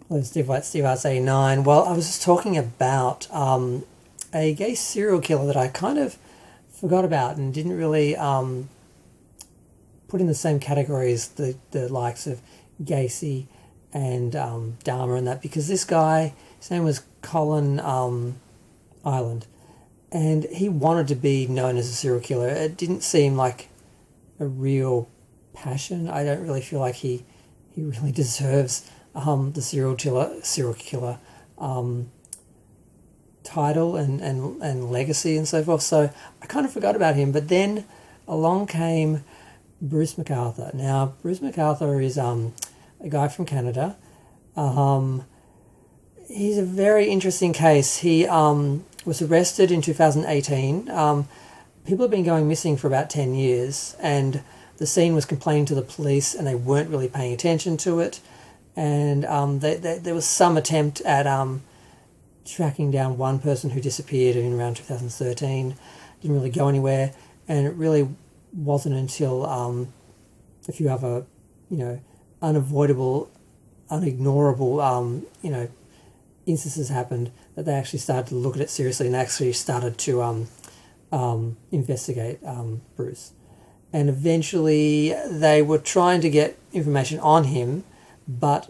Hello, Steve Arts 89. Well, I was just talking about a gay serial killer that I kind of forgot about and didn't really put in the same category as the likes of Gacy and Dahmer and that, because this guy, his name was Colin Ireland, and he wanted to be known as a serial killer. It didn't seem like a real passion. I don't really feel like he really deserves the serial killer title and legacy and so forth. So I kind of forgot about him. But then along came Bruce Mcarthur. Now, Bruce Mcarthur is a guy from Canada. He's a very interesting case. He was arrested in 2018. People have been going missing for about 10 years, and the scene was complaining to the police, and they weren't really paying attention to it. And there was some attempt at tracking down one person who disappeared in around 2013. Didn't really go anywhere, and it really wasn't until a few other, unavoidable, unignorable, instances happened that they actually started to look at it seriously, and actually started to investigate Bruce. And eventually they were trying to get information on him, but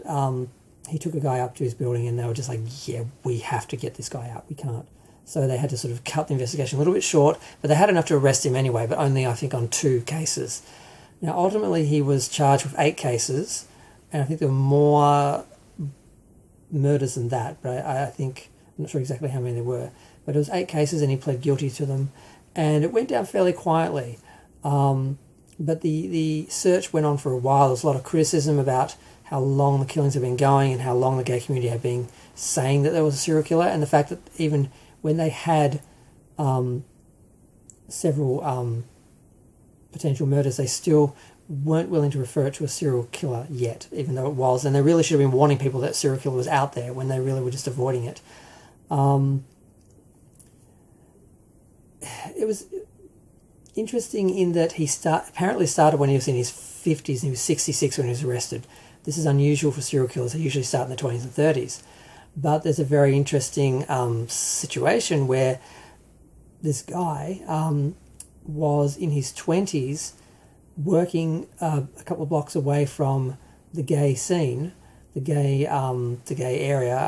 he took a guy up to his building, and they were just like, yeah, we have to get this guy out. We can't. So they had to sort of cut the investigation a little bit short, but they had enough to arrest him anyway, but only, I think, on 2 cases. Now, ultimately, he was charged with 8 cases, and I think there were more murders than that, but I think, I'm not sure exactly how many there were, but it was 8 cases, and he pled guilty to them, and it went down fairly quietly. But the search went on for a while. There was a lot of criticism about how long the killings have been going and how long the gay community had been saying that there was a serial killer, and the fact that even when they had several potential murders, they still weren't willing to refer it to a serial killer yet, even though it was. And they really should have been warning people that serial killer was out there when they really were just avoiding it. It was interesting in that he apparently started when he was in his 50s, and he was 66 when he was arrested. This is unusual for serial killers. They usually start in the 20s and 30s. But there's a very interesting situation where this guy was in his 20s working a couple of blocks away from the gay scene, the gay area,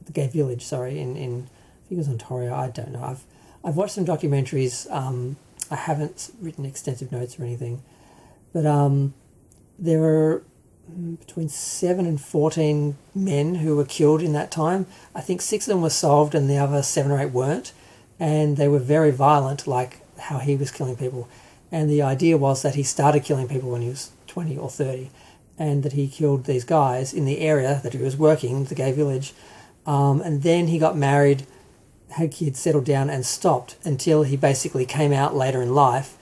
the gay village, sorry, in I think it was Ontario, I don't know. I've watched some documentaries. I haven't written extensive notes or anything, but there were between 7 and 14 men who were killed in that time. I think 6 of them were solved and the other 7 or 8 weren't, and they were very violent, like how he was killing people. And the idea was that he started killing people when he was 20 or 30, and that he killed these guys in the area that he was working, the gay village, and then he got married, had kids, settled down, and stopped until he basically came out later in life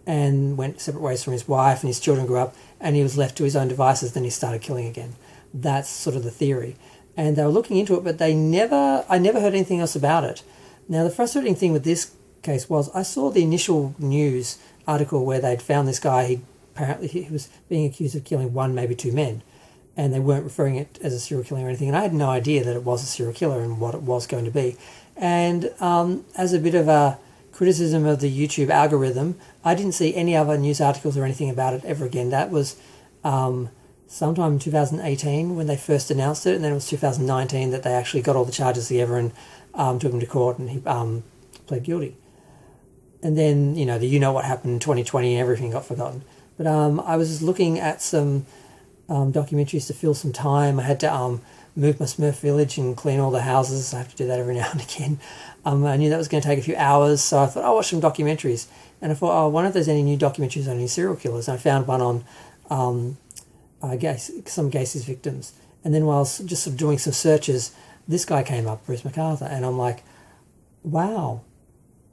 and went separate ways from his wife, and his children grew up, and he was left to his own devices. Then he started killing again. That's sort of the theory. And they were looking into it, but I never heard anything else about it. Now, the frustrating thing with this case was I saw the initial news article where they'd found this guy. He was being accused of killing 1, maybe 2 men, and they weren't referring it as a serial killing or anything. And I had no idea that it was a serial killer and what it was going to be. And as a bit of a criticism of the YouTube algorithm, I didn't see any other news articles or anything about it ever again. That was sometime in 2018 when they first announced it, and then it was 2019 that they actually got all the charges together and took him to court, and he pled guilty. And then, what happened in 2020, and everything got forgotten. But I was just looking at some documentaries to fill some time. I had to move my Smurf village and clean all the houses. I have to do that every now and again. I knew that was going to take a few hours, so I thought I'll watch some documentaries. And I thought, I wonder if there's any new documentaries on any serial killers. And I found one on some Gacy's victims. And then while I was just sort of doing some searches, this guy came up, Bruce Mcarthur, and I'm like, wow,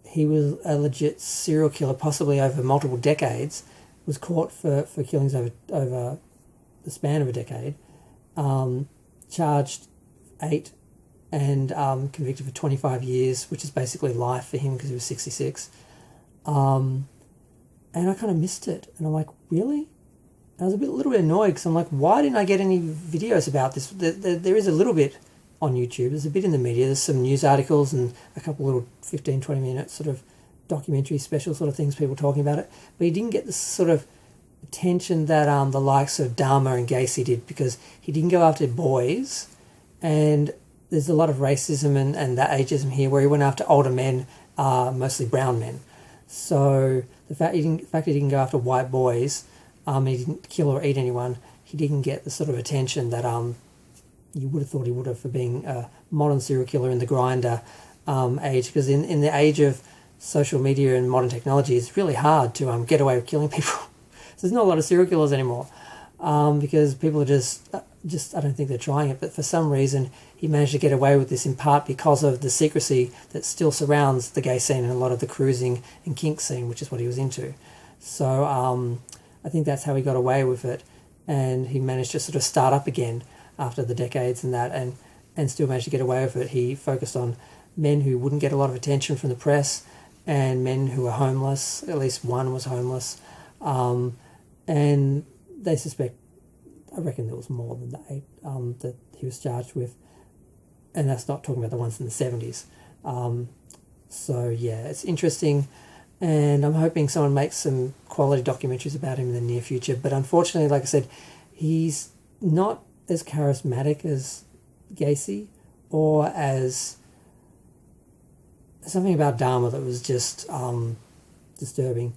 he was a legit serial killer, possibly over multiple decades, was caught for killings over the span of a decade, charged 8 and convicted for 25 years, which is basically life for him because he was 66. And I kind of missed it. And I'm like, really? I was a little bit annoyed because I'm like, why didn't I get any videos about this? There is a little bit on YouTube. There's a bit in the media. There's some news articles and a couple little 15, 20-minute sort of documentary special sort of things, people talking about it. But he didn't get the sort of attention that the likes of Dahmer and Gacy did, because he didn't go after boys. And there's a lot of racism and that ageism here, where he went after older men, mostly brown men. So the fact he didn't go after white boys, he didn't kill or eat anyone, he didn't get the sort of attention that you would have thought he would have for being a modern serial killer in the Grindr age. Because in the age of social media and modern technology, it's really hard to get away with killing people. So there's not a lot of serial killers anymore, because people are just I don't think they're trying it. But for some reason, he managed to get away with this, in part because of the secrecy that still surrounds the gay scene and a lot of the cruising and kink scene, which is what he was into. So I think that's how he got away with it, and he managed to sort of start up again after the decades and that, and still managed to get away with it. He focused on men who wouldn't get a lot of attention from the press, and men who were homeless. At least one was homeless, and they suspect, I reckon there was more than that that he was charged with, and that's not talking about the ones in the 70s. So yeah, it's interesting, and I'm hoping someone makes some quality documentaries about him in the near future. But unfortunately, like I said, he's not as charismatic as Gacy, or as something about Dahmer that was just disturbing.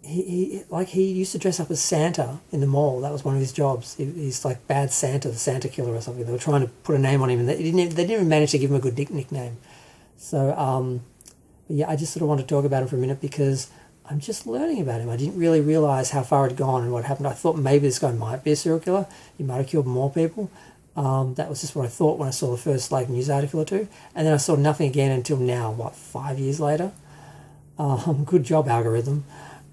He used to dress up as Santa in the mall. That was one of his jobs. He's like Bad Santa, the Santa Killer or something. They were trying to put a name on him, and they didn't even manage to give him a good nickname. So but yeah, I just sort of want to talk about him for a minute, because I'm just learning about him. I didn't really realise how far it had gone and what happened. I thought maybe this guy might be a serial killer. He might have killed more people. That was just what I thought when I saw the first news article or two. And then I saw nothing again until now, 5 years later? Good job, algorithm.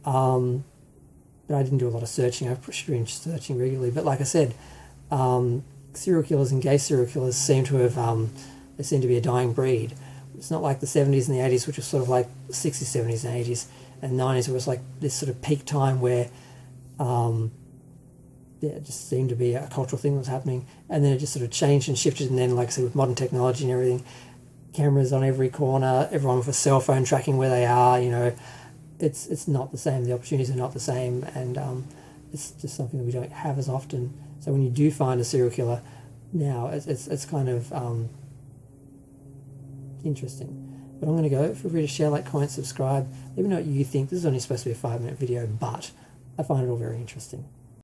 But I didn't do a lot of searching. I pushed through searching regularly. But like I said, serial killers and gay serial killers seem to have, they seem to be a dying breed. It's not like the 70s and the 80s, which was sort of like 60s, 70s and 80s. And 90s, it was like this sort of peak time where it just seemed to be a cultural thing that was happening. And then it just sort of changed and shifted. And then, like I said, with modern technology and everything, cameras on every corner, everyone with a cell phone tracking where they are, it's not the same. The opportunities are not the same. And it's just something that we don't have as often. So when you do find a serial killer now, it's kind of interesting. But I'm going to go. Feel free to share, like, comment, subscribe. Let me know what you think. This is only supposed to be a 5-minute video, but I find it all very interesting.